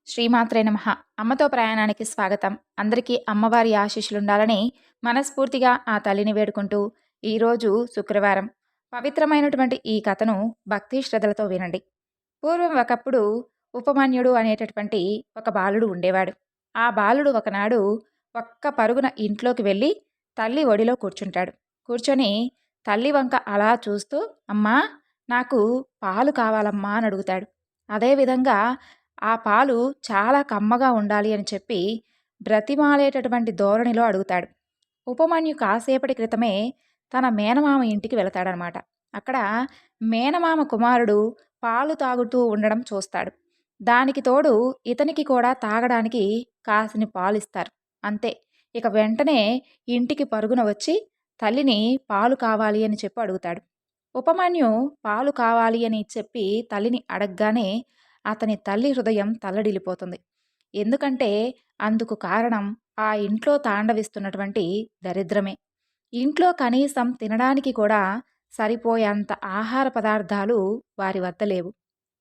శ్రీమాత్రే నమః. అమ్మతో ప్రయాణానికి స్వాగతం. అందరికీ అమ్మవారి ఆశీస్సులుండాలని మనస్ఫూర్తిగా ఆ తల్లిని వేడుకుంటూ, ఈరోజు శుక్రవారం పవిత్రమైనటువంటి ఈ కథను భక్తి శ్రద్ధలతో వినండి. పూర్వం ఒకప్పుడు ఉపమన్యుడు అనేటటువంటి ఒక బాలుడు ఉండేవాడు. ఆ బాలుడు ఒకనాడు ఒక్క పరుగున ఇంట్లోకి వెళ్ళి తల్లి ఒడిలో కూర్చుంటాడు. కూర్చొని తల్లి వంక అలా చూస్తూ, అమ్మా, నాకు పాలు కావాలమ్మా అని అడుగుతాడు. అదేవిధంగా ఆ పాలు చాలా కమ్మగా ఉండాలి అని చెప్పి బ్రతిమాలేటటువంటి ధోరణిలో అడుగుతాడు. ఉపమన్యు కాసేపటి క్రితమే తన మేనమామ ఇంటికి వెళతాడనమాట. అక్కడ మేనమామ కుమారుడు పాలు తాగుతూ ఉండడం చూస్తాడు. దానికి తోడు ఇతనికి కూడా తాగడానికి కాసిని పాలిస్తారు. అంతే. ఇక వెంటనే ఇంటికి పరుగున వచ్చి తల్లిని పాలు కావాలి అని చెప్పి అడుగుతాడు. ఉపమన్యు పాలు కావాలి అని చెప్పి తల్లిని అడగగానే అతని తల్లి హృదయం తల్లడిల్లిపోతుంది. ఎందుకంటే అందుకు కారణం ఆ ఇంట్లో తాండవిస్తున్నటువంటి దరిద్రమే. ఇంట్లో కనీసం తినడానికి కూడా సరిపోయేంత ఆహార పదార్థాలు వారి వద్ద లేవు.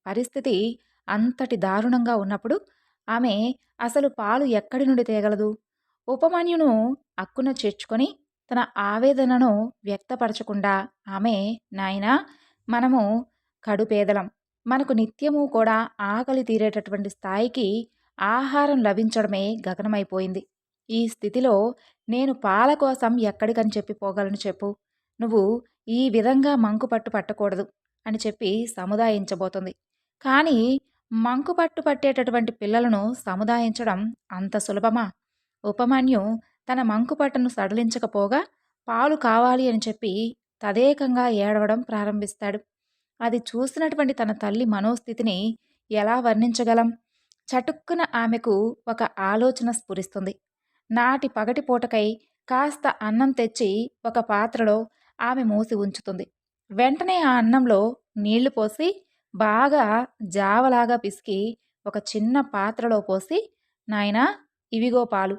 పరిస్థితి అంతటి దారుణంగా ఉన్నప్పుడు ఆమె అసలు పాలు ఎక్కడి నుండి తేగలదు? ఉపమన్యును అక్కున చేర్చుకొని తన ఆవేదనను వ్యక్తపరచకుండా ఆమె, నాయనా, మనము కడుపేదలం, మనకు నిత్యము కూడా ఆకలి తీరేటటువంటి స్థాయికి ఆహారం లభించడమే గగనమైపోయింది. ఈ స్థితిలో నేను పాల కోసం ఎక్కడికని చెప్పి పోగలను చెప్పు. నువ్వు ఈ విధంగా మంకుపట్టు పట్టకూడదు అని చెప్పి సముదాయించబోతుంది. కానీ మంకుపట్టు పట్టేటటువంటి పిల్లలను సముదాయించడం అంత సులభమా? ఉపమన్యు తన మంకుపట్టును సడలించకపోగా పాలు కావాలి అని చెప్పి తదేకంగా ఏడవడం ప్రారంభిస్తాడు. అది చూసినటువంటి తన తల్లి మనోస్థితిని ఎలా వర్ణించగలం? చటుక్కున ఆమెకు ఒక ఆలోచన స్ఫురిస్తుంది. నాటి పగటిపూటకై కాస్త అన్నం తెచ్చి ఒక పాత్రలో ఆమె మూసి ఉంచుతుంది. వెంటనే ఆ అన్నంలో నీళ్లు పోసి బాగా జావలాగా పిసికి ఒక చిన్న పాత్రలో పోసి, నాయనా, ఇవిగో పాలు,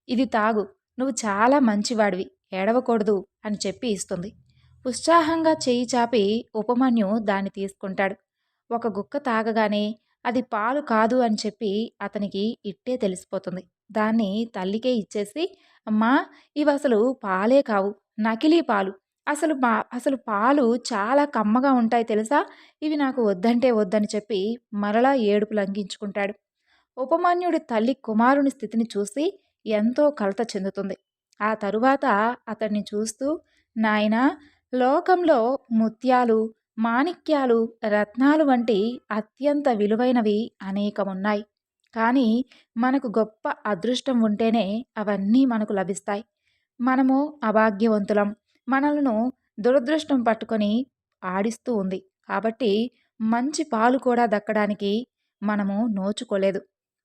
ఇది తాగు, నువ్వు చాలా మంచివాడివి, ఏడవకూడదు అని చెప్పి ఇస్తుంది. ఉత్సాహంగా చేయి చాపి ఉపమన్యు దాన్ని తీసుకుంటాడు. ఒక గుక్క తాగగానే అది పాలు కాదు అని చెప్పి అతనికి ఇట్టే తెలిసిపోతుంది. దాన్ని తల్లికే ఇచ్చేసి, అమ్మా, ఇవి అసలు పాలే కావు, నకిలీ పాలు. అసలు పాలు చాలా కమ్మగా ఉంటాయి తెలుసా, ఇవి నాకు వద్దంటే వద్దని చెప్పి మరలా ఏడుపు లంఘించుకుంటాడు. ఉపమన్యుడి తల్లి కుమారుని స్థితిని చూసి ఎంతో కలత చెందుతుంది. ఆ తరువాత అతన్ని చూస్తూ, నాయనా, లోకంలో ముత్యాలు, మాణిక్యాలు, రత్నాలు వంటి అత్యంత విలువైనవి అనేకమున్నాయి. కానీ మనకు గొప్ప అదృష్టం ఉంటేనే అవన్నీ మనకు లభిస్తాయి. మనము అభాగ్యవంతులం. మనలను దురదృష్టం పట్టుకొని ఆడిస్తూ ఉంది. కాబట్టి మంచి పాలు కూడా దక్కడానికి మనము నోచుకోలేదు.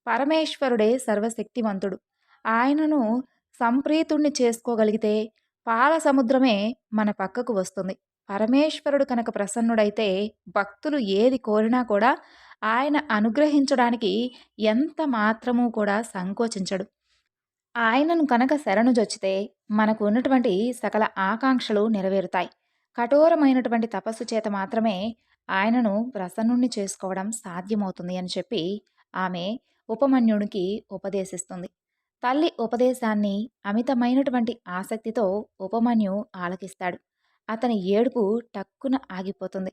పరమేశ్వరుడే సర్వశక్తివంతుడు. ఆయనను సంప్రీతుణ్ణి చేసుకోగలిగితే పాల సముద్రమే మన పక్కకు వస్తుంది. పరమేశ్వరుడు కనుక ప్రసన్నుడైతే భక్తులు ఏది కోరినా కూడా ఆయన అనుగ్రహించడానికి ఎంత మాత్రమూ కూడా సంకోచించడు. ఆయనను కనుక శరణుజొచ్చితే మనకు ఉన్నటువంటి సకల ఆకాంక్షలు నెరవేరుతాయి. కఠోరమైనటువంటి తపస్సు చేత మాత్రమే ఆయనను ప్రసన్నుణ్ణి చేసుకోవడం సాధ్యమవుతుంది అని చెప్పి ఆమె ఉపమన్యునికి ఉపదేశిస్తుంది. తల్లి ఉపదేశాన్ని అమితమైనటువంటి ఆసక్తితో ఉపమన్యు ఆలకిస్తాడు. అతని ఏడుపు టక్కున ఆగిపోతుంది.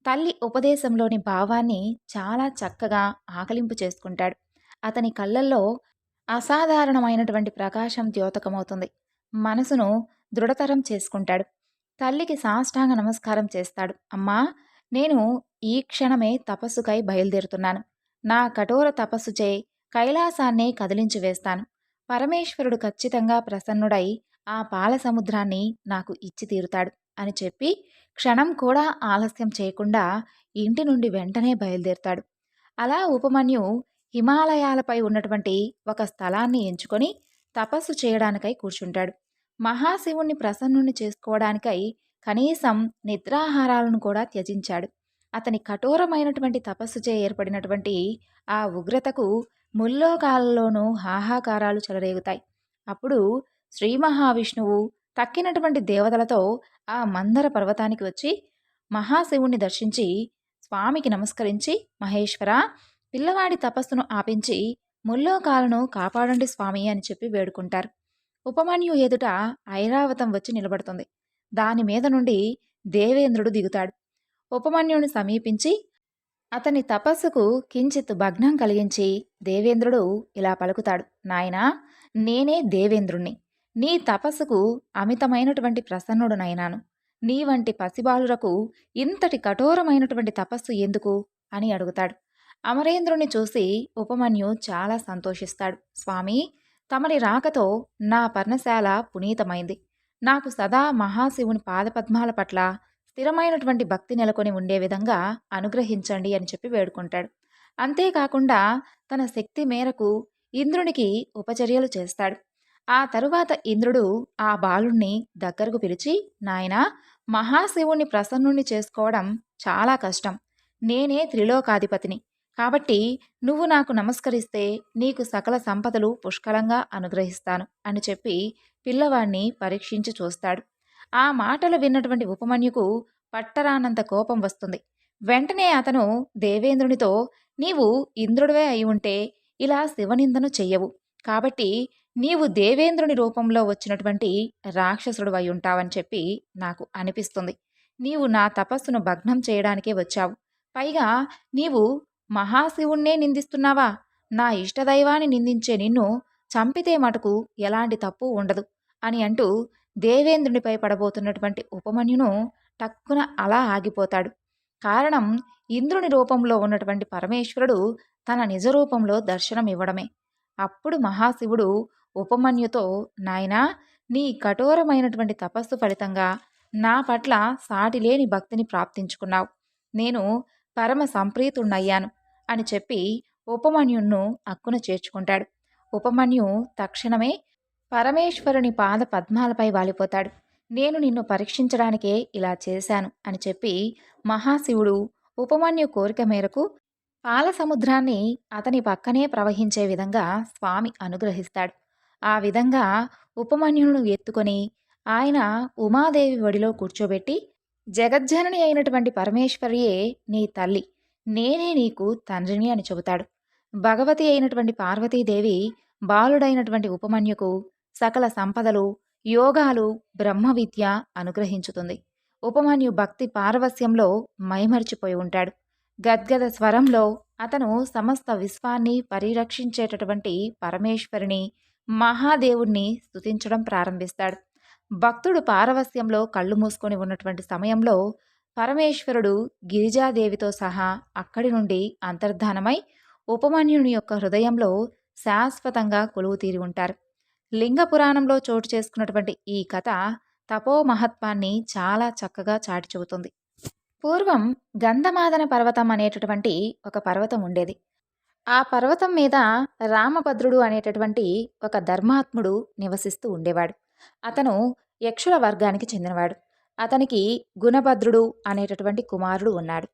తల్లి ఉపదేశంలోని భావాన్ని చాలా చక్కగా ఆకలింపు చేసుకుంటాడు. అతని కళ్ళల్లో అసాధారణమైనటువంటి ప్రకాశం ద్యోతకమవుతుంది. మనసును దృఢతరం చేసుకుంటాడు. తల్లికి సాష్టాంగ నమస్కారం చేస్తాడు. అమ్మా, నేను ఈ క్షణమే తపస్సుకై బయలుదేరుతున్నాను. నా కఠోర తపస్సుచే కైలాసాన్నే కదిలించి వేస్తాను. పరమేశ్వరుడు ఖచ్చితంగా ప్రసన్నుడై ఆ పాల సముద్రాన్ని నాకు ఇచ్చి తీరుతాడు అని చెప్పి క్షణం కూడా ఆలస్యం చేయకుండా ఇంటి నుండి వెంటనే బయలుదేరుతాడు. అలా ఉపమన్యు హిమాలయాలపై ఉన్నటువంటి ఒక స్థలాన్ని ఎంచుకొని తపస్సు చేయడానికై కూర్చుంటాడు. మహాశివుణ్ణి ప్రసన్నుణ్ణి చేసుకోవడానికై కనీసం నిద్రాహారాలను కూడా త్యజించాడు. అతని కఠోరమైనటువంటి తపస్సుచే ఏర్పడినటువంటి ఆ ఉగ్రతకు ముల్లోకాలలోనూ హాహాకారాలు చెలరేగుతాయి. అప్పుడు శ్రీ మహావిష్ణువు తక్కినటువంటి దేవతలతో ఆ మందర పర్వతానికి వచ్చి మహాశివుణ్ణి దర్శించి స్వామికి నమస్కరించి, మహేశ్వర, పిల్లవాడి తపస్సును ఆపించి ముల్లోకాలను కాపాడండి స్వామి అని చెప్పి వేడుకుంటారు. ఉపమన్యు ఎదుట ఐరావతం వచ్చి నిలబడుతుంది. దాని మీద నుండి దేవేంద్రుడు దిగుతాడు. ఉపమన్యుని సమీపించి అతని తపస్సుకు కించిత్ భగ్నం కలిగించి దేవేంద్రుడు ఇలా పలుకుతాడు: నాయనా, నేనే దేవేంద్రుణ్ణి. నీ తపస్సుకు అమితమైనటువంటి ప్రసన్నుడునైనాను. నీ వంటి పసిబాలురకు ఇంతటి కఠోరమైనటువంటి తపస్సు ఎందుకు అని అడుగుతాడు. అమరేంద్రుని చూసి ఉపమన్యు చాలా సంతోషిస్తాడు. స్వామి, తమరి రాకతో నా పర్ణశాల పునీతమైంది. నాకు సదా మహాశివుని పాదపద్మాల పట్ల స్థిరమైనటువంటి భక్తి నెలకొని ఉండే విధంగా అనుగ్రహించండి అని చెప్పి వేడుకుంటాడు. అంతేకాకుండా తన శక్తి మేరకు ఇంద్రునికి ఉపచర్యలు చేస్తాడు. ఆ తరువాత ఇంద్రుడు ఆ బాలుణ్ణి దగ్గరకు పిలిచి, నాయనా, మహాశివుణ్ణి ప్రసన్నుణ్ణి చేసుకోవడం చాలా కష్టం. నేనే త్రిలోకాధిపతిని. కాబట్టి నువ్వు నాకు నమస్కరిస్తే నీకు సకల సంపదలు పుష్కలంగా అనుగ్రహిస్తాను అని చెప్పి పిల్లవాణ్ణి పరీక్షించి చూస్తాడు. ఆ మాటలు విన్నటువంటి ఉపమన్యుకు పట్టరానంత కోపం వస్తుంది. వెంటనే అతను దేవేంద్రునితో, నీవు ఇంద్రుడివే అయి ఉంటే ఇలా శివనిందను చెయ్యవు. కాబట్టి నీవు దేవేంద్రుని రూపంలో వచ్చినటువంటి రాక్షసుడు అయి ఉంటావని చెప్పి నాకు అనిపిస్తుంది. నీవు నా తపస్సును భగ్నం చేయడానికే వచ్చావు. పైగా నీవు మహాశివుణ్ణే నిందిస్తున్నావా? నా ఇష్టదైవాన్ని నిందించే నిన్ను చంపితే మటుకు ఎలాంటి తప్పు ఉండదు అని అంటూ దేవేంద్రునిపై పడబోతున్నటువంటి ఉపమన్యును టక్కున అలా ఆగిపోతాడు. కారణం, ఇంద్రుని రూపంలో ఉన్నటువంటి పరమేశ్వరుడు తన నిజ రూపంలో దర్శనం ఇవ్వడమే. అప్పుడు మహాశివుడు ఉపమన్యుతో, నాయనా, నీ కఠోరమైనటువంటి తపస్సు ఫలితంగా నా పట్ల సాటిలేని భక్తిని ప్రాప్తించుకున్నావు. నేను పరమ సంప్రీతుణ్ణయ్యాను అని చెప్పి ఉపమన్యుణ్ణు అక్కున చేర్చుకుంటాడు. ఉపమన్యు తక్షణమే పరమేశ్వరుని పాద పద్మాలపై వాలిపోతాడు. నేను నిన్ను పరీక్షించడానికే ఇలా చేశాను అని చెప్పి మహాశివుడు ఉపమన్యు కోరిక మేరకు పాల సముద్రాన్ని అతని పక్కనే ప్రవహించే విధంగా స్వామి అనుగ్రహిస్తాడు. ఆ విధంగా ఉపమన్యును ఎత్తుకొని ఆయన ఉమాదేవి ఒడిలో కూర్చోబెట్టి, జగజ్జనని అయినటువంటి పరమేశ్వరియే నీ తల్లి, నేనే నీకు తండ్రిని అని చెబుతాడు. భగవతి అయినటువంటి పార్వతీదేవి బాలుడైనటువంటి ఉపమన్యుకు సకల సంపదలు, యోగాలు, బ్రహ్మ విద్య అనుగ్రహించుతుంది. ఉపమన్యు భక్తి పారవస్యంలో మైమరిచిపోయి ఉంటాడు. గద్గద స్వరంలో అతను సమస్త విశ్వాన్ని పరిరక్షించేటటువంటి పరమేశ్వరిని, మహాదేవుణ్ణి స్తుతించడం ప్రారంభిస్తాడు. భక్తుడు పారవస్యంలో కళ్ళు మూసుకొని ఉన్నటువంటి సమయంలో పరమేశ్వరుడు గిరిజాదేవితో సహా అక్కడి నుండి అంతర్ధానమై ఉపమన్యుని యొక్క హృదయంలో శాశ్వతంగా కొలువు తీరి ఉంటారు. లింగ పురాణంలో చోటు చేసుకున్నటువంటి ఈ కథ తపో మహత్వాన్ని చాలా చక్కగా చాటి చెబుతుంది. పూర్వం గంధమాదన పర్వతం అనేటటువంటి ఒక పర్వతం ఉండేది. ఆ పర్వతం మీద రామభద్రుడు అనేటటువంటి ఒక ధర్మాత్ముడు నివసిస్తూ ఉండేవాడు. అతను యక్షుల వర్గానికి చెందినవాడు. అతనికి గుణభద్రుడు అనేటటువంటి కుమారుడు ఉన్నాడు.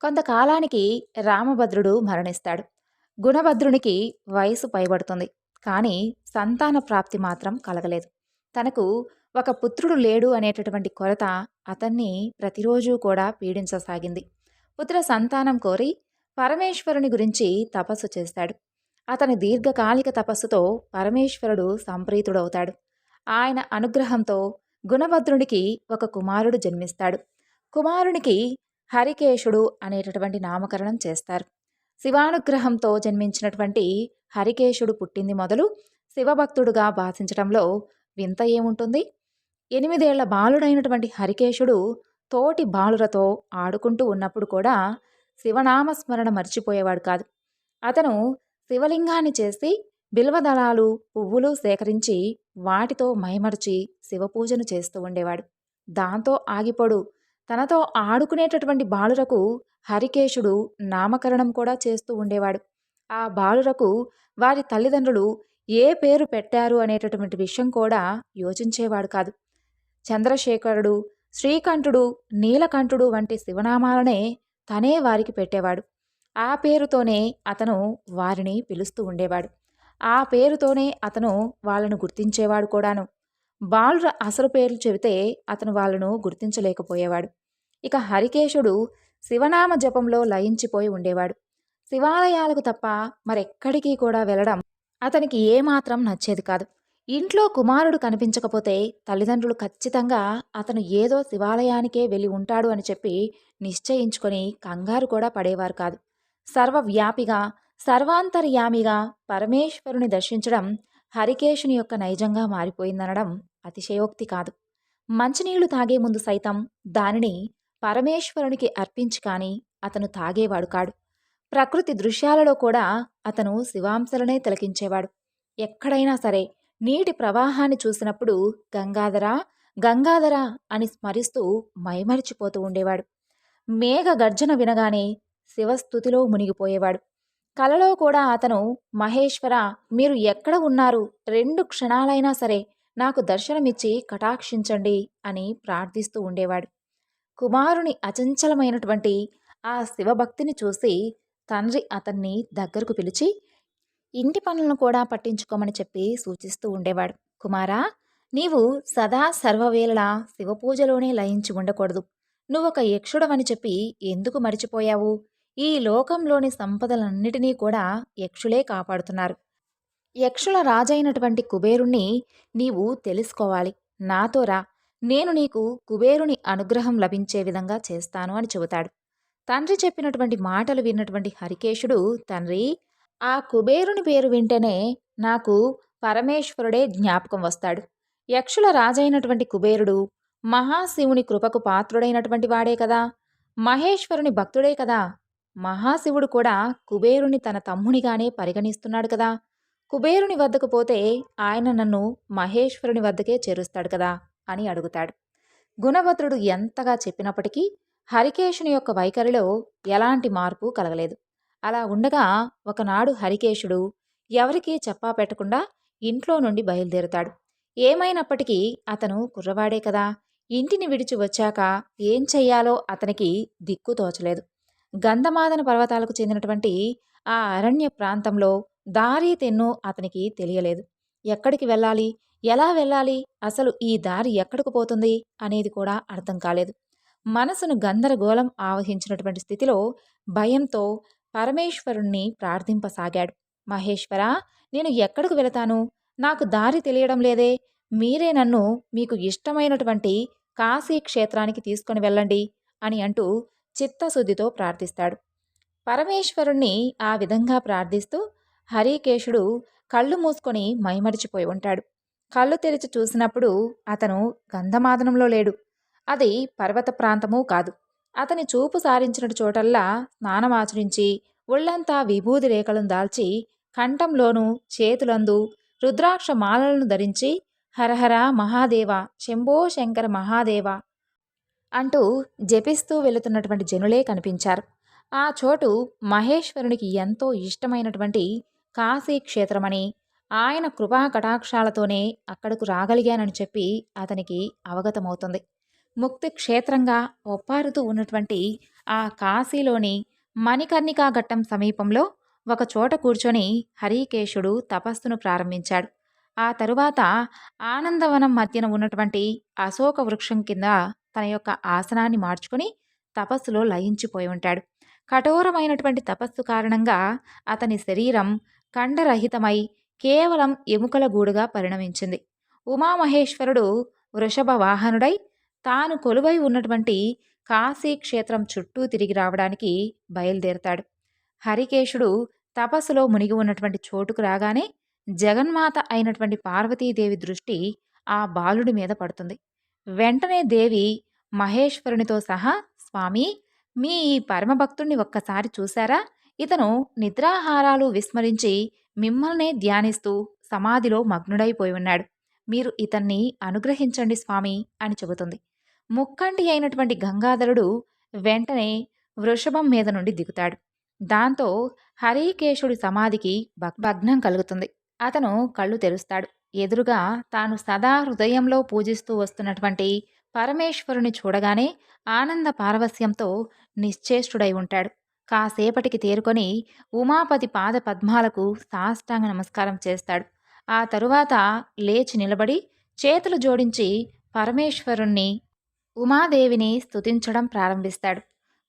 కొంతకాలానికి రామభద్రుడు మరణిస్తాడు. గుణభద్రునికి వయసు పైబడుతుంది. కానీ సంతాన ప్రాప్తి మాత్రం కలగలేదు. తనకు ఒక పుత్రుడు లేడు అనేటటువంటి కొరత అతన్ని ప్రతిరోజు కూడా పీడించసాగింది. పుత్ర సంతానం కోరి పరమేశ్వరుని గురించి తపస్సు చేస్తాడు. అతని దీర్ఘకాలిక తపస్సుతో పరమేశ్వరుడు సంప్రీతుడవుతాడు. ఆయన అనుగ్రహంతో గుణభద్రునికి ఒక కుమారుడు జన్మిస్తాడు. కుమారునికి హరికేశుడు అనేటటువంటి నామకరణం చేస్తారు. శివానుగ్రహంతో జన్మించినటువంటి హరికేశుడు పుట్టింది మొదలు శివభక్తుడుగా భాషించడంలో వింత ఏముంటుంది? 8 ఏళ్ల బాలుడైనటువంటి హరికేశుడు తోటి బాలురతో ఆడుకుంటూ ఉన్నప్పుడు కూడా శివనామస్మరణ మర్చిపోయేవాడు కాదు. అతను శివలింగాన్ని చేసి బిల్వదళాలు, పువ్వులు సేకరించి వాటితో మైమర్చి శివపూజను చేస్తూ ఉండేవాడు. దాంతో ఆగిపోడు. తనతో ఆడుకునేటటువంటి బాలురకు హరికేశుడు నామకరణం కూడా చేస్తూ ఉండేవాడు. ఆ బాలురకు వారి తల్లిదండ్రులు ఏ పేరు పెట్టారు అనేటటువంటి విషయం కూడా యోచించేవాడు కాదు. చంద్రశేఖరుడు, శ్రీకంఠుడు, నీలకంఠుడు వంటి శివనామాలనే తనే వారికి పెట్టేవాడు. ఆ పేరుతోనే అతను వారిని పిలుస్తూ ఉండేవాడు. ఆ పేరుతోనే అతను వాళ్ళను గుర్తించేవాడు కూడాను. బాలుర అసలు పేర్లు చెబితే అతను వాళ్ళను గుర్తించలేకపోయేవాడు. ఇక హరికేశుడు శివనామ జపంలో లయించిపోయి ఉండేవాడు. శివాలయాలకు తప్ప మరెక్కడికి కూడా వెళ్ళడం అతనికి ఏమాత్రం నచ్చేది కాదు. ఇంట్లో కుమారుడు కనిపించకపోతే తల్లిదండ్రులు ఖచ్చితంగా అతను ఏదో శివాలయానికే వెళ్ళి ఉంటాడు అని చెప్పి నిశ్చయించుకొని కంగారు కూడా పడేవారు కాదు. సర్వవ్యాపిగా, సర్వాంతర్యామిగా పరమేశ్వరుని దర్శించడం హరికేశుని యొక్క నైజంగా మారిపోయిందనడం అతిశయోక్తి కాదు. మంచినీళ్లు తాగే ముందు సైతం దానిని పరమేశ్వరునికి అర్పించి కాని అతను తాగేవాడు కాడు. ప్రకృతి దృశ్యాలలో కూడా అతను శివాంశలనే తిలకించేవాడు. ఎక్కడైనా సరే నీటి ప్రవాహాన్ని చూసినప్పుడు గంగాధరా గంగాధరా అని స్మరిస్తూ మైమరిచిపోతూ ఉండేవాడు. మేఘ గర్జన వినగానే శివస్థుతిలో మునిగిపోయేవాడు. కలలో కూడా అతను మహేశ్వర, మీరు ఎక్కడ ఉన్నారు, 2 క్షణాలైనా సరే నాకు దర్శనమిచ్చి కటాక్షించండి అని ప్రార్థిస్తూ ఉండేవాడు. కుమారుని అచంచలమైనటువంటి ఆ శివభక్తిని చూసి తండ్రి అతన్ని దగ్గరకు పిలిచి ఇంటి పనులను కూడా పట్టించుకోమని చెప్పి సూచిస్తూ ఉండేవాడు. కుమారా, నీవు సదా సర్వవేళలా శివపూజలోనే లయించి ఉండకూడదు. నువ్వొక యక్షుడవని చెప్పి ఎందుకు మరిచిపోయావు? ఈ లోకంలోని సంపదలన్నిటినీ కూడా యక్షులే కాపాడుతున్నారు. యక్షుల రాజైనటువంటి కుబేరుణ్ణి నీవు తెలుసుకోవాలి. నాతో రా, నేను నీకు కుబేరుని అనుగ్రహం లభించే విధంగా చేస్తాను అని చెబుతాడు. తండ్రి చెప్పినటువంటి మాటలు విన్నటువంటి హరికేశుడు, తండ్రి, ఆ కుబేరుని పేరు వింటేనే నాకు పరమేశ్వరుడే జ్ఞాపకం వస్తాడు. యక్షుల రాజైనటువంటి కుబేరుడు మహాశివుని కృపకు పాత్రుడైనటువంటి వాడే కదా, మహేశ్వరుని భక్తుడే కదా. మహాశివుడు కూడా కుబేరుని తన తమ్మునిగానే పరిగణిస్తున్నాడు కదా. కుబేరుని వద్దకు పోతే ఆయన నన్ను మహేశ్వరుని వద్దకే చేరుస్తాడు కదా అని అడుగుతాడు. గుణభద్రుడు ఎంతగా చెప్పినప్పటికీ హరికేశుని యొక్క వైఖరిలో ఎలాంటి మార్పు కలగలేదు. అలా ఉండగా ఒకనాడు హరికేశుడు ఎవరికీ చెప్పా పెట్టకుండా ఇంట్లో నుండి బయలుదేరుతాడు. ఏమైనప్పటికీ అతను కుర్రవాడే కదా, ఇంటిని విడిచి వచ్చాక ఏం చెయ్యాలో అతనికి దిక్కు తోచలేదు. గంధమాదన పర్వతాలకు చెందినటువంటి ఆ అరణ్య ప్రాంతంలో దారి తెన్నో అతనికి తెలియలేదు. ఎక్కడికి వెళ్ళాలి, ఎలా వెళ్ళాలి, అసలు ఈ దారి ఎక్కడికి పోతుంది అనేది కూడా అర్థం కాలేదు. మనసును గందరగోళం ఆవహించినటువంటి స్థితిలో భయంతో పరమేశ్వరుణ్ణి ప్రార్థింపసాగాడు. మహేశ్వరా, నేను ఎక్కడికి వెళతాను? నాకు దారి తెలియడం లేదే. మీరే నన్ను మీకు ఇష్టమైనటువంటి కాశీ క్షేత్రానికి తీసుకొని వెళ్ళండి అని అంటూ చిత్తశుద్ధితో ప్రార్థిస్తాడు. పరమేశ్వరుణ్ణి ఆ విధంగా ప్రార్థిస్తూ హరికేశుడు కళ్ళు మూసుకొని మైమరిచిపోయి ఉంటాడు. కళ్ళు తెరిచి చూసినప్పుడు అతను గంధమాదనంలో లేడు. అది పర్వత ప్రాంతమూ కాదు. అతని చూపు సారించిన చోటల్లా స్నానమాచరించి ఒళ్లంతా విభూది రేఖలను దాల్చి కంఠంలోనూ చేతులందు రుద్రాక్ష మాలలను ధరించి హరహర మహాదేవ, శంభో శంకర మహాదేవ అంటూ జపిస్తూ వెళుతున్నటువంటి జనులే కనిపించారు. ఆ చోటు మహేశ్వరునికి ఎంతో ఇష్టమైనటువంటి కాశీ క్షేత్రమని, ఆయన కృపా కటాక్షాలతోనే అక్కడకు రాగలిగానని చెప్పి అతనికి అవగతమవుతుంది. ముక్తి క్షేత్రంగా ఒప్పారుతూ ఉన్నటువంటి ఆ కాశీలోని మణికర్ణికా ఘట్టం సమీపంలో ఒక చోట కూర్చొని హరికేశుడు తపస్సును ప్రారంభించాడు. ఆ తరువాత ఆనందవనం మధ్యన ఉన్నటువంటి అశోక వృక్షం కింద తన యొక్క ఆసనాన్ని మార్చుకుని తపస్సులో లయించిపోయి ఉంటాడు. కఠోరమైనటువంటి తపస్సు కారణంగా అతని శరీరం కండరహితమై కేవలం ఎముకల గూడుగా పరిణమించింది. ఉమామహేశ్వరుడు వృషభ వాహనుడై తాను కొలువై ఉన్నటువంటి కాశీ క్షేత్రం చుట్టూ తిరిగి రావడానికి బయలుదేరతాడు. హరికేశుడు తపస్సులో మునిగి ఉన్నటువంటి చోటుకు రాగానే జగన్మాత అయినటువంటి పార్వతీదేవి దృష్టి ఆ బాలుడి మీద పడుతుంది. వెంటనే దేవి మహేశ్వరునితో సహా, స్వామి, మీ ఈ పరమభక్తుణ్ణి ఒక్కసారి చూశారా? ఇతను నిద్రాహారాలు విస్మరించి మిమ్మల్నే ధ్యానిస్తూ సమాధిలో మగ్నుడైపోయి ఉన్నాడు. మీరు ఇతన్ని అనుగ్రహించండి స్వామి అని చెబుతుంది. ముక్కంటి అయినటువంటి గంగాధరుడు వెంటనే వృషభం మీద నుండి దిగుతాడు. దాంతో హరికేశుడి సమాధికి భగ్నం కలుగుతుంది. అతను కళ్ళు తెరుస్తాడు. ఎదురుగా తాను సదా హృదయంలో పూజిస్తూ వస్తున్నటువంటి పరమేశ్వరుని చూడగానే ఆనంద పారవస్యంతో నిశ్చేష్టుడై ఉంటాడు. కాసేపటికి తేరుకొని ఉమాపతి పాద పద్మాలకు సాష్టాంగ నమస్కారం చేస్తాడు. ఆ తరువాత లేచి నిలబడి చేతులు జోడించి పరమేశ్వరుణ్ణి, ఉమాదేవిని స్తుతించడం ప్రారంభిస్తాడు.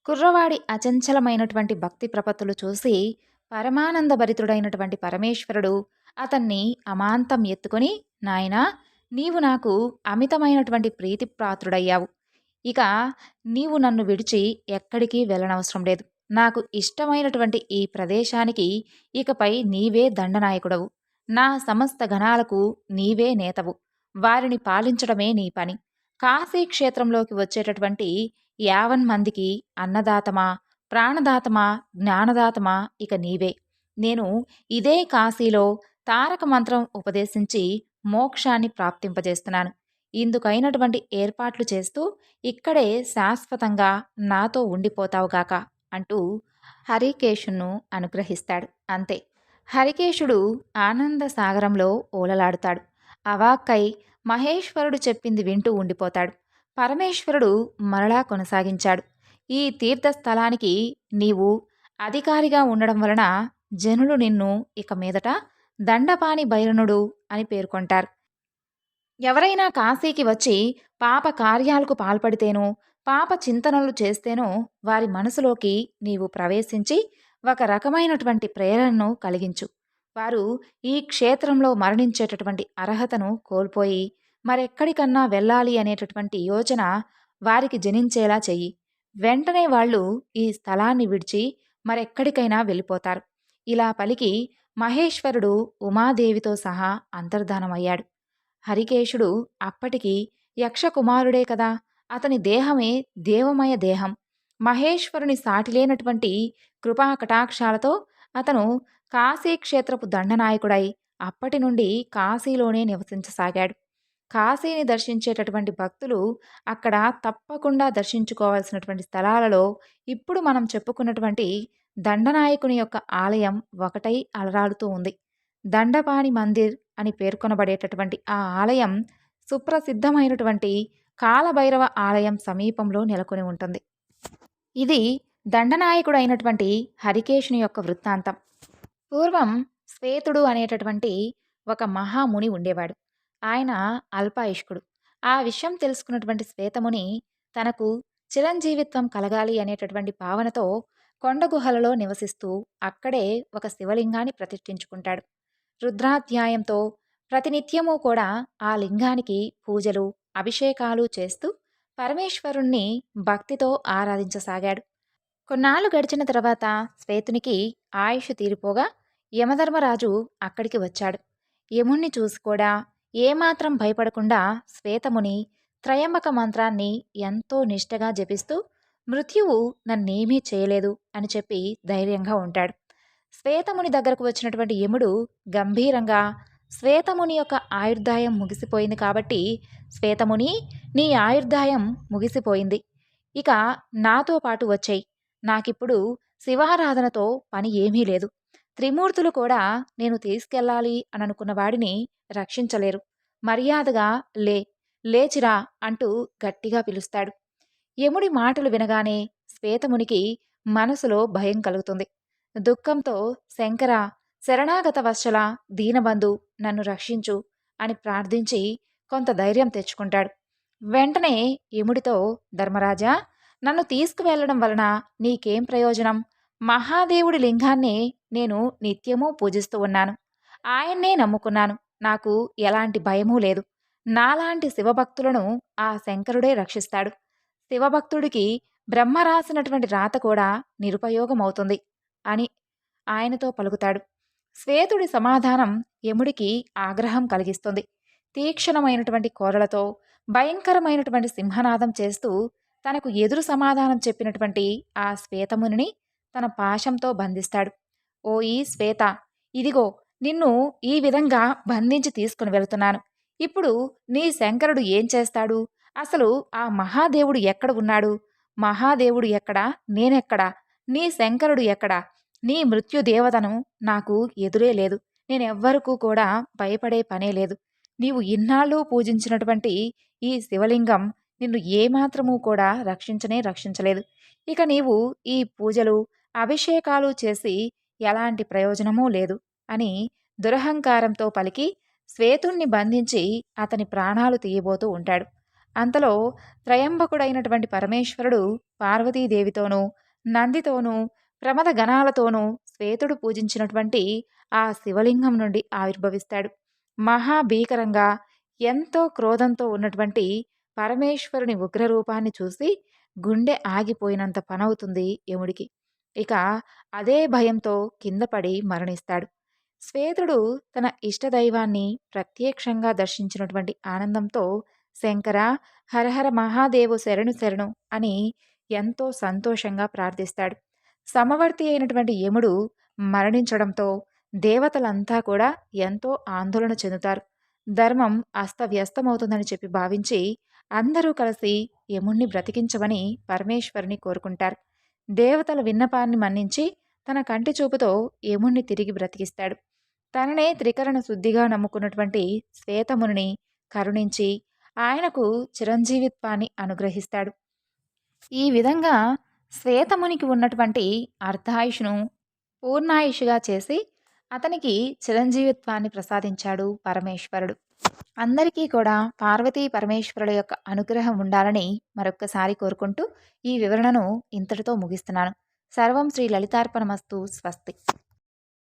కుర్రవాడి అచంచలమైనటువంటి భక్తి ప్రపత్తులు చూసి పరమానందభరితుడైనటువంటి పరమేశ్వరుడు అతన్ని అమాంతం ఎత్తుకొని, నాయనా, నీవు నాకు అమితమైనటువంటి ప్రీతిపాత్రుడయ్యావు. ఇక నీవు నన్ను విడిచి ఎక్కడికి వెళ్ళనవసరం లేదు. నాకు ఇష్టమైనటువంటి ఈ ప్రదేశానికి ఇకపై నీవే దండనాయకుడవు. నా సమస్త గణాలకు నీవే నేతవు. వారిని పాలించడమే నీ పని. కాశీ క్షేత్రంలోకి వచ్చేటటువంటి 50 మందికి అన్నదాతమా, ప్రాణదాతమా, జ్ఞానదాతమా ఇక నీవే. నేను ఇదే కాశీలో తారక మంత్రం ఉపదేశించి మోక్షాన్ని ప్రాప్తింపజేస్తున్నాను. ఇందుకైనటువంటి ఏర్పాట్లు చేస్తూ ఇక్కడే శాశ్వతంగా నాతో ఉండిపోతావుగాక అంటూ హరికేశును అనుగ్రహిస్తాడు. అంతే. హరికేశుడు ఆనంద సాగరంలో ఓలలాడుతాడు. అవాక్కై మహేశ్వరుడు చెప్పింది వింటూ ఉండిపోతాడు. పరమేశ్వరుడు మరలా కొనసాగించాడు. ఈ తీర్థస్థలానికి నీవు అధికారిగా ఉండడం వలన జనులు నిన్ను ఇక మీదట దండపాణి భైరనుడు అని పేర్కొంటారు. ఎవరైనా కాశీకి వచ్చి పాప కార్యాలకు పాల్పడితేనో, పాప చింతనలు చేస్తేనో వారి మనసులోకి నీవు ప్రవేశించి ఒక రకమైనటువంటి ప్రేరణను కలిగించు. వారు ఈ క్షేత్రంలో మరణించేటటువంటి అర్హతను కోల్పోయి మరెక్కడికన్నా వెళ్ళాలి అనేటటువంటి యోచన వారికి జనించేలా చెయ్యి. వెంటనే వాళ్ళు ఈ స్థలాన్ని విడిచి మరెక్కడికైనా వెళ్ళిపోతారు. ఇలా పలికి మహేశ్వరుడు ఉమాదేవితో సహా అంతర్ధానమయ్యాడు. హరికేశుడు అప్పటికి యక్షకుమారుడే కదా. అతని దేహమే దేవమయ దేహం. మహేశ్వరుని సాటిలేనటువంటి కృపా కటాక్షాలతో అతను కాశీక్షేత్రపు దండనాయకుడై అప్పటి నుండి కాశీలోనే నివసించసాగాడు. కాశీని దర్శించేటటువంటి భక్తులు అక్కడ తప్పకుండా దర్శించుకోవాల్సినటువంటి స్థలాలలో ఇప్పుడు మనం చెప్పుకున్నటువంటి దండనాయకుని యొక్క ఆలయం ఒకటై అలరాడుతూ ఉంది. దండపాణి మందిర్ అని పేర్కొనబడేటటువంటి ఆ ఆలయం సుప్రసిద్ధమైనటువంటి కాలభైరవ ఆలయం సమీపంలో నెలకొని ఉంటుంది. ఇది దండనాయకుడైనటువంటి హరికేశుని యొక్క వృత్తాంతం. పూర్వం శ్వేతుడు అనేటటువంటి ఒక మహాముని ఉండేవాడు. ఆయన అల్పాయుష్కుడు. ఆ విషయం తెలుసుకున్నటువంటి శ్వేతముని తనకు చిరంజీవిత్వం కలగాలి అనేటటువంటి భావనతో కొండగుహలలో నివసిస్తూ అక్కడే ఒక శివలింగాన్ని ప్రతిష్ఠించుకుంటాడు. రుద్రాధ్యాయంతో ప్రతినిత్యము కూడా ఆ లింగానికి పూజలు, అభిషేకాలు చేస్తూ పరమేశ్వరుణ్ణి భక్తితో ఆరాధించసాగాడు. కొన్నాళ్లు గడిచిన తర్వాత శ్వేతునికి ఆయుష్ తీరిపోగా యమధర్మరాజు అక్కడికి వచ్చాడు. యముణ్ణి చూసి కూడా ఏమాత్రం భయపడకుండా శ్వేతముని త్రయంబక మంత్రాన్ని ఎంతో నిష్టగా జపిస్తూ మృత్యువు నన్నేమీ చేయలేదు అని చెప్పి ధైర్యంగా ఉంటాడు. శ్వేతముని దగ్గరకు వచ్చినటువంటి యముడు గంభీరంగా, శ్వేతముని యొక్క ఆయుర్దాయం ముగిసిపోయింది కాబట్టి, శ్వేతముని, నీ ఆయుర్దాయం ముగిసిపోయింది. ఇక నాతో పాటు వచ్చేయి. నాకిప్పుడు శివారాధనతో పని ఏమీ లేదు. త్రిమూర్తులు కూడా నేను తీసుకెళ్ళాలి అని అనుకున్న వాడిని రక్షించలేరు. మర్యాదగా లే, లేచిరా అంటూ గట్టిగా పిలుస్తాడు. యముడి మాటలు వినగానే శ్వేతమునికి మనసులో భయం కలుగుతుంది. దుఃఖంతో, శంకర, శరణాగత వత్సల, దీనబంధు, నన్ను రక్షించు అని ప్రార్థించి కొంత ధైర్యం తెచ్చుకుంటాడు. వెంటనే యముడితో, ధర్మరాజా, నన్ను తీసుకువెళ్లడం వలన నీకేం ప్రయోజనం? మహాదేవుడి లింగాన్ని నేను నిత్యమూ పూజిస్తూ ఉన్నాను. ఆయన్నే నమ్ముకున్నాను. నాకు ఎలాంటి భయమూ లేదు. నాలాంటి శివభక్తులను ఆ శంకరుడే రక్షిస్తాడు. శివభక్తుడికి బ్రహ్మ రాసినటువంటి రాత కూడా నిరుపయోగమవుతుంది అని ఆయనతో పలుకుతాడు. శ్వేతుడి సమాధానం యముడికి ఆగ్రహం కలిగిస్తుంది. తీక్షణమైనటువంటి కోరలతో భయంకరమైనటువంటి సింహనాదం చేస్తూ తనకు ఎదురు సమాధానం చెప్పినటువంటి ఆ శ్వేతమునిని తన పాశంతో బంధిస్తాడు. ఓయి శ్వేత, ఇదిగో నిన్ను ఈ విధంగా బంధించి తీసుకుని వెళుతున్నాను. ఇప్పుడు నీ శంకరుడు ఏం చేస్తాడు? అసలు ఆ మహాదేవుడు ఎక్కడ ఉన్నాడు? మహాదేవుడు ఎక్కడా? నేనెక్కడా? నీ శంకరుడు ఎక్కడా? నీ మృత్యుదేవతను నాకు ఎదురే లేదు. నేనెవ్వరికూ కూడా భయపడే పనే లేదు. నీవు ఇన్నాళ్ళు పూజించినటువంటి ఈ శివలింగం నిన్ను ఏమాత్రమూ కూడా రక్షించలేదు. ఇక నీవు ఈ పూజలు, అభిషేకాలు చేసి ఎలాంటి ప్రయోజనమూ లేదు అని దురహంకారంతో పలికి శ్వేతుణ్ణి బంధించి అతని ప్రాణాలు తీయబోతూ ఉంటాడు. అంతలో త్రయంబకుడైనటువంటి పరమేశ్వరుడు పార్వతీదేవితోనూ, నందితోనూ, ప్రమద గణాలతోనూ శ్వేతుడు పూజించినటువంటి ఆ శివలింగం నుండి ఆవిర్భవిస్తాడు. మహాభీకరంగా ఎంతో క్రోధంతో ఉన్నటువంటి పరమేశ్వరుని ఉగ్రరూపాన్ని చూసి గుండె ఆగిపోయినంత పనవుతుంది యముడికి. ఇక అదే భయంతో కింద పడి మరణిస్తాడు. శ్వేతుడు తన ఇష్టదైవాన్ని ప్రత్యక్షంగా దర్శించినటువంటి ఆనందంతో శంకర, హరహర మహాదేవు శరణు శరణు అని ఎంతో సంతోషంగా ప్రార్థిస్తాడు. సమవర్తి అయినటువంటి యముడు మరణించడంతో దేవతలంతా కూడా ఎంతో ఆందోళన చెందుతారు. ధర్మం అస్తవ్యస్తమవుతుందని చెప్పి భావించి అందరూ కలిసి యముణ్ణి బ్రతికించమని పరమేశ్వరుని కోరుకుంటారు. దేవతల విన్నపాన్ని మన్నించి తన కంటి చూపుతో యముణ్ణి తిరిగి బ్రతికిస్తాడు. తననే త్రికరణ శుద్ధిగా నమ్ముకున్నటువంటి శ్వేతమునిని కరుణించి ఆయనకు చిరంజీవిత్వాన్ని అనుగ్రహిస్తాడు. ఈ విధంగా శ్వేతమునికి ఉన్నటువంటి అర్ధాయుషును పూర్ణాయుషుగా చేసి అతనికి చిరంజీవిత్వాన్ని ప్రసాదించాడు పరమేశ్వరుడు. అందరికీ కూడా పార్వతీ పరమేశ్వరుల యొక్క అనుగ్రహం ఉండాలని మరొక్కసారి కోరుకుంటూ ఈ వివరణను ఇంతటితో ముగిస్తున్నాను. సర్వం శ్రీ లలితార్పణమస్తు. స్వస్తి.